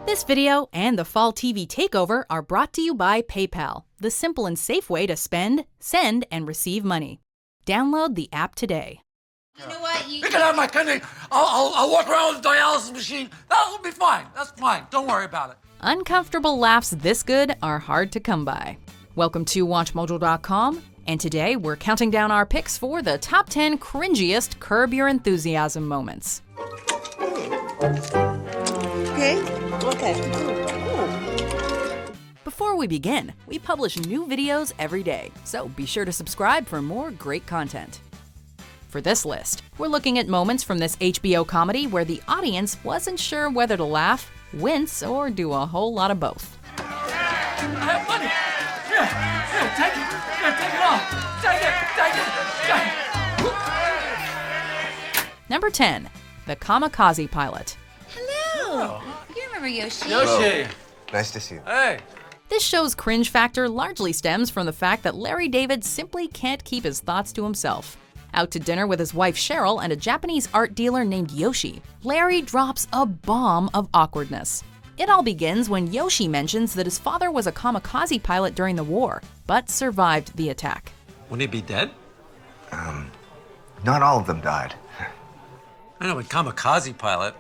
This video and the fall TV takeover are brought to you by PayPal, the simple and safe way to spend, send, and receive money. Download the app today. You know what? You can have my kidney. I'll walk around with a dialysis machine. That'll be fine. That's fine. Don't worry about it. Uncomfortable laughs this good are hard to come by. Welcome to WatchMojo.com, and today we're counting down our picks for the top 10 cringiest Curb Your Enthusiasm moments. Okay. Before we begin, we publish new videos every day, so be sure to subscribe for more great content. For this list, we're looking at moments from this HBO comedy where the audience wasn't sure whether to laugh, wince, or do a whole lot of both. I have money. Here, take it. Here, take it all. Take it. Number 10, the Kamikaze Pilot. Hello. You remember Yoshi? Yoshi. Nice to see you. Hey. This show's cringe factor largely stems from the fact that Larry David simply can't keep his thoughts to himself. Out to dinner with his wife Cheryl and a Japanese art dealer named Yoshi, Larry drops a bomb of awkwardness. It all begins when Yoshi mentions that his father was a kamikaze pilot during the war, but survived the attack. Wouldn't he be dead? Not all of them died. I know, but kamikaze pilot.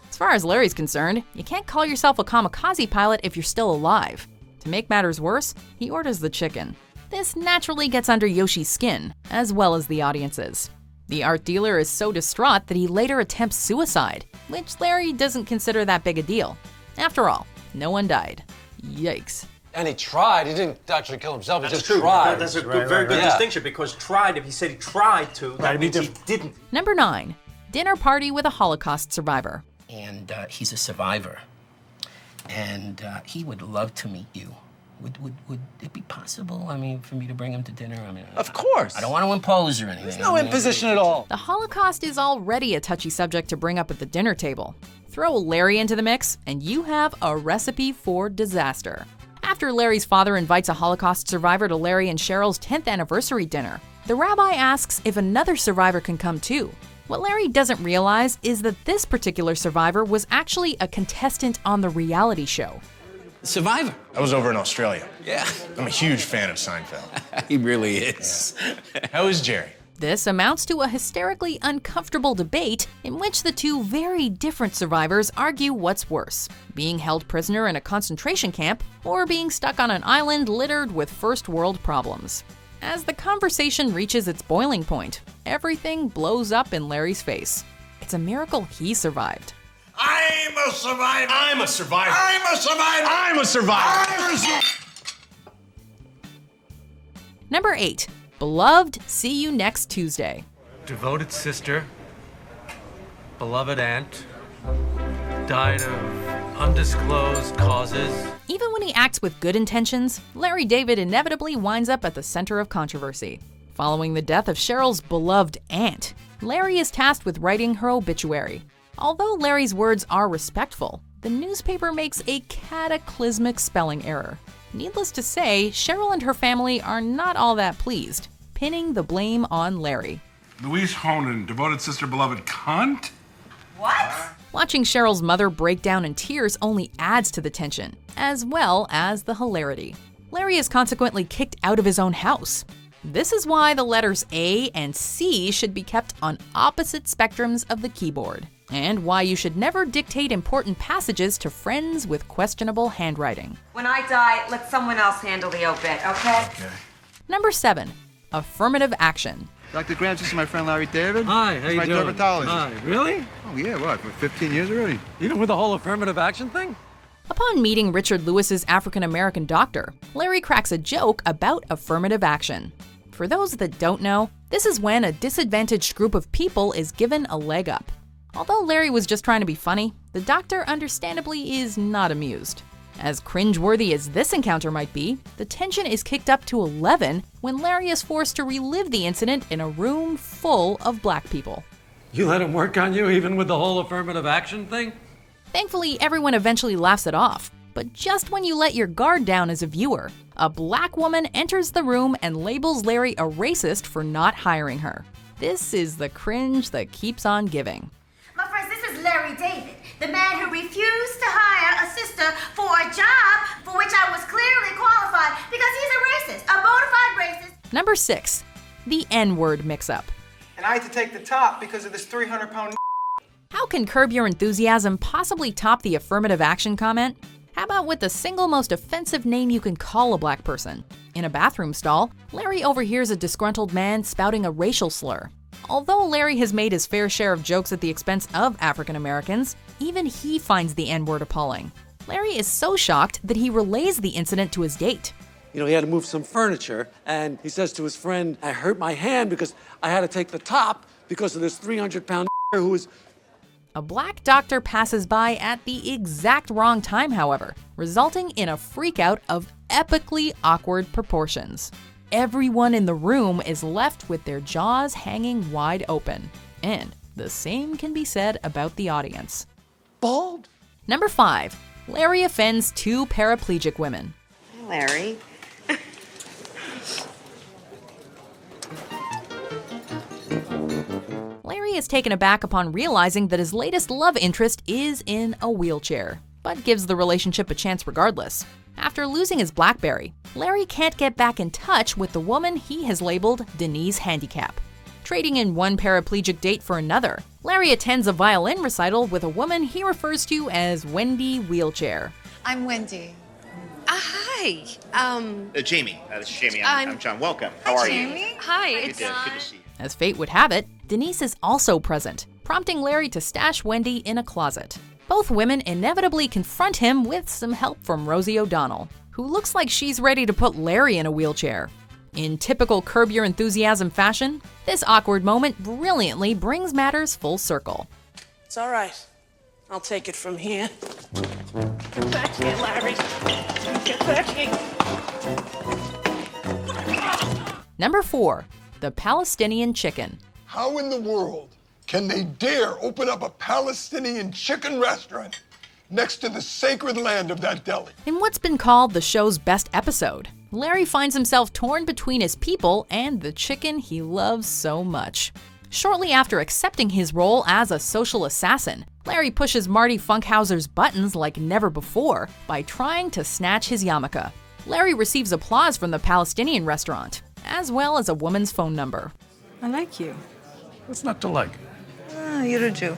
As far as Larry's concerned, you can't call yourself a kamikaze pilot if you're still alive. To make matters worse, he orders the chicken. This naturally gets under Yoshi's skin, as well as the audience's. The art dealer is so distraught that he later attempts suicide, which Larry doesn't consider that big a deal. After all, no one died. Yikes. And he tried. He didn't actually kill himself. He That's just true. tried. That's a very good distinction, because tried, if he said he tried to, that means he didn't. Number 9, dinner party with a Holocaust survivor. And he's a survivor, and he would love to meet you. Would it be possible, for me to bring him to dinner? Of course. I don't want to impose or anything. There's no imposition at all. The Holocaust is already a touchy subject to bring up at the dinner table. Throw Larry into the mix, and you have a recipe for disaster. After Larry's father invites a Holocaust survivor to Larry and Cheryl's 10th anniversary dinner, the rabbi asks if another survivor can come too. What Larry doesn't realize is that this particular survivor was actually a contestant on the reality show. Survivor. I was over in Australia. Yeah. I'm a huge fan of Seinfeld. He really is. Yeah. How is Jerry? This amounts to a hysterically uncomfortable debate in which the two very different survivors argue what's worse, being held prisoner in a concentration camp or being stuck on an island littered with first world problems. As the conversation reaches its boiling point, everything blows up in Larry's face. It's a miracle he survived. I'm a survivor. I'm a survivor. I'm a survivor. I'm a survivor. I'm a survivor. Number 8, beloved, see you next Tuesday. Devoted sister, beloved aunt, died of undisclosed causes. Even when he acts with good intentions, Larry David inevitably winds up at the center of controversy. Following the death of Cheryl's beloved aunt, Larry is tasked with writing her obituary. Although Larry's words are respectful, the newspaper makes a cataclysmic spelling error. Needless to say, Cheryl and her family are not all that pleased, pinning the blame on Larry. Louise Honan, devoted sister, beloved cunt? What? Watching Cheryl's mother break down in tears only adds to the tension, as well as the hilarity. Larry is consequently kicked out of his own house. This is why the letters A and C should be kept on opposite spectrums of the keyboard, and why you should never dictate important passages to friends with questionable handwriting. When I die, let someone else handle the obit, okay? Number 7, affirmative action. Dr. Graham, this is my friend Larry David. Hi, how He's you my doing? dermatologist. Hi, really? Oh, yeah, what, for 15 years already? Even with the whole affirmative action thing? Upon meeting Richard Lewis's African-American doctor, Larry cracks a joke about affirmative action. For those that don't know, this is when a disadvantaged group of people is given a leg up. Although Larry was just trying to be funny, the doctor understandably is not amused. As cringeworthy as this encounter might be, the tension is kicked up to 11 when Larry is forced to relive the incident in a room full of black people. You let him work on you even with the whole affirmative action thing? Thankfully, everyone eventually laughs it off. But just when you let your guard down as a viewer, a black woman enters the room and labels Larry a racist for not hiring her. This is the cringe that keeps on giving. My friends, this is Larry David, the man who refused to hire a sister Number 6. The N-word mix-up. And I had to take the top because of this 300-pound. How can Curb Your Enthusiasm possibly top the affirmative action comment? How about with the single most offensive name you can call a black person? In a bathroom stall, Larry overhears a disgruntled man spouting a racial slur. Although Larry has made his fair share of jokes at the expense of African Americans, even he finds the N-word appalling. Larry is so shocked that he relays the incident to his date. You know, he had to move some furniture, and he says to his friend, I hurt my hand because I had to take the top because of this 300-pound who was... A black doctor passes by at the exact wrong time, however, resulting in a freakout of epically awkward proportions. Everyone in the room is left with their jaws hanging wide open. And the same can be said about the audience. Bald? Number 5. Larry offends 2 paraplegic women. Larry. Larry is taken aback upon realizing that his latest love interest is in a wheelchair, but gives the relationship a chance regardless. After losing his BlackBerry, Larry can't get back in touch with the woman he has labeled Denise Handicap. Trading in one paraplegic date for another, Larry attends a violin recital with a woman he refers to as Wendy Wheelchair. I'm Wendy. Hi. Jamie. This is Jamie. I'm John. Welcome. How are you? Jamie. Hi, it's Good to see you. As fate would have it, Denise is also present, prompting Larry to stash Wendy in a closet. Both women inevitably confront him with some help from Rosie O'Donnell, who looks like she's ready to put Larry in a wheelchair. In typical Curb Your Enthusiasm fashion, this awkward moment brilliantly brings matters full circle. It's all right. I'll take it from here. Get back here, Larry. Get back here. Number 4. The Palestinian chicken. How in the world can they dare open up a Palestinian chicken restaurant next to the sacred land of that deli? In what's been called the show's best episode, Larry finds himself torn between his people and the chicken he loves so much. Shortly after accepting his role as a social assassin, Larry pushes Marty Funkhauser's buttons like never before by trying to snatch his yarmulke. Larry receives applause from the Palestinian restaurant, as well as a woman's phone number. I like you. What's not to like? You're a Jew.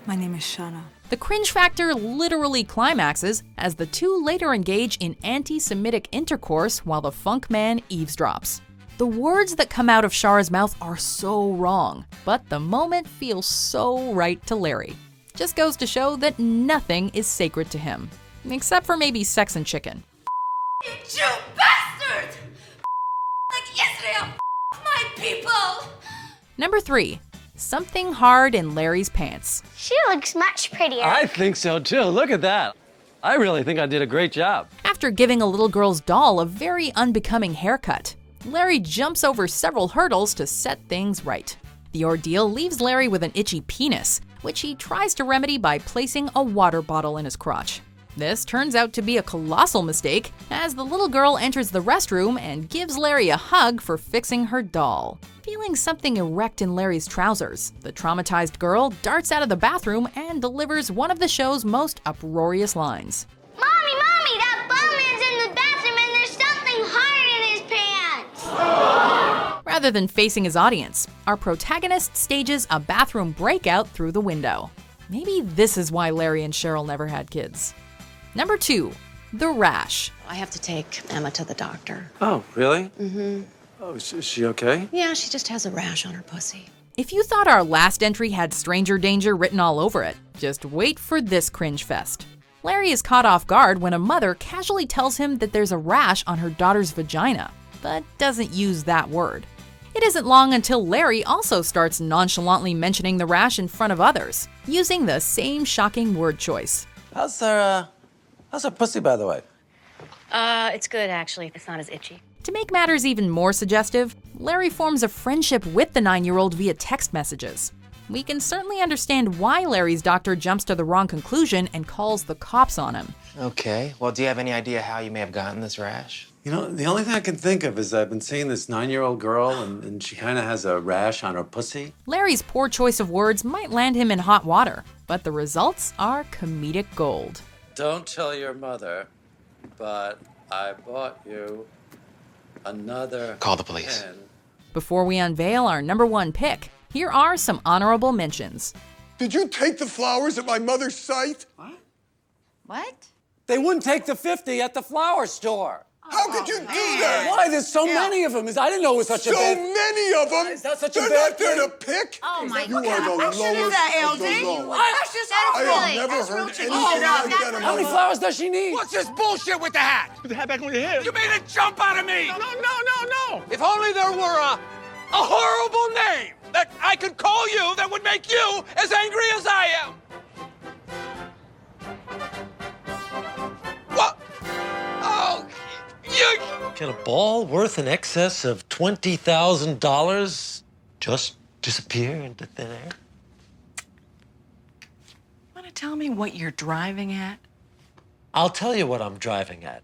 My name is Shana. The cringe factor literally climaxes as the two later engage in anti-Semitic intercourse while the funk man eavesdrops. The words that come out of Shara's mouth are so wrong, but the moment feels so right to Larry. Just goes to show that nothing is sacred to him, except for maybe sex and chicken. You Jew bastard! Like Israel, my people! Number 3. Something hard in Larry's pants. She looks much prettier. I think so too. Look at that. I really think I did a great job. After giving a little girl's doll a very unbecoming haircut, Larry jumps over several hurdles to set things right. The ordeal leaves Larry with an itchy penis, which he tries to remedy by placing a water bottle in his crotch. This turns out to be a colossal mistake, as the little girl enters the restroom and gives Larry a hug for fixing her doll. Feeling something erect in Larry's trousers, the traumatized girl darts out of the bathroom and delivers one of the show's most uproarious lines. Mommy, that bum is in the bathroom and there's something hard in his pants. Rather than facing his audience, our protagonist stages a bathroom breakout through the window. Maybe this is why Larry and Cheryl never had kids. Number 2. The Rash. I have to take Emma to the doctor. Oh, really? Mm-hmm. Oh, is she okay? Yeah, she just has a rash on her pussy. If you thought our last entry had stranger danger written all over it, just wait for this cringe fest. Larry is caught off guard when a mother casually tells him that there's a rash on her daughter's vagina, but doesn't use that word. It isn't long until Larry also starts nonchalantly mentioning the rash in front of others, using the same shocking word choice. How's her pussy, by the way? It's good, actually. It's not as itchy. To make matters even more suggestive, Larry forms a friendship with the 9-year-old via text messages. We can certainly understand why Larry's doctor jumps to the wrong conclusion and calls the cops on him. Okay, well, do you have any idea how you may have gotten this rash? You know, the only thing I can think of is I've been seeing this 9-year-old girl and she kind of has a rash on her pussy. Larry's poor choice of words might land him in hot water, but the results are comedic gold. Don't tell your mother, but I bought you another Call the police. pen. Before we unveil our #1 pick, here are some honorable mentions. Did you take the flowers at my mother's site? What? They wouldn't take the 50 at the flower store. How could you do that? Why? There's so many of them. I didn't know it was such a bad... So many of them? Is that such a They're bad not there thing? to pick? Oh my You are God. the How shit is lowest that, of the LD? low. That's just I awful. have never That's heard real anything chicken like shit. that in How my many life. flowers does she need? What's this bullshit with the hat? Put the hat back on your head. You made a jump out of me! No. If only there were a horrible name that I could call you that would make you as angry as I am. What? Oh, you... Can a ball worth in excess of $20,000 just disappear into thin air? Want to tell me what you're driving at? I'll tell you what I'm driving at.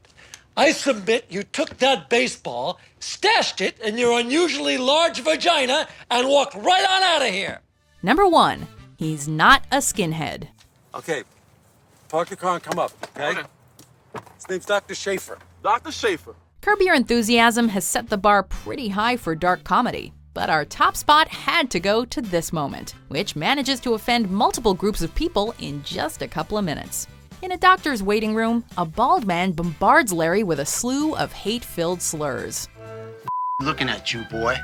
I submit you took that baseball, stashed it in your unusually large vagina, and walked right on out of here. #1, he's not a skinhead. Okay, park your car and come up, okay? His name's Dr. Schaefer. Dr. Schaefer. Curb Your Enthusiasm has set the bar pretty high for dark comedy, but our top spot had to go to this moment, which manages to offend multiple groups of people in just a couple of minutes. In a doctor's waiting room, a bald man bombards Larry with a slew of hate-filled slurs. Looking at you, boy.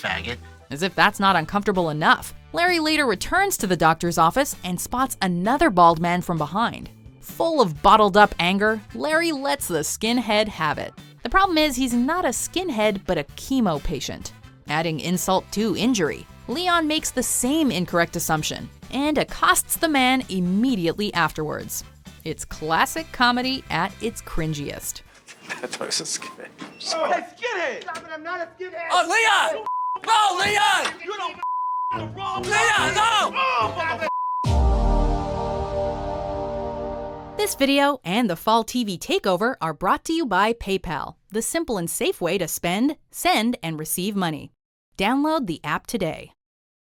Faggot. As if that's not uncomfortable enough, Larry later returns to the doctor's office and spots another bald man from behind. Full of bottled-up anger, Larry lets the skinhead have it. The problem is he's not a skinhead, but a chemo patient. Adding insult to injury, Leon makes the same incorrect assumption and accosts the man immediately afterwards. It's classic comedy at its cringiest. That was a skinhead. Oh, that's skinhead. Stop it, I'm not a skinhead. Oh, Leon! No, Leon! You don't the wrong Leon, no! This video and the Fall TV Takeover are brought to you by PayPal, the simple and safe way to spend, send, and receive money. Download the app today.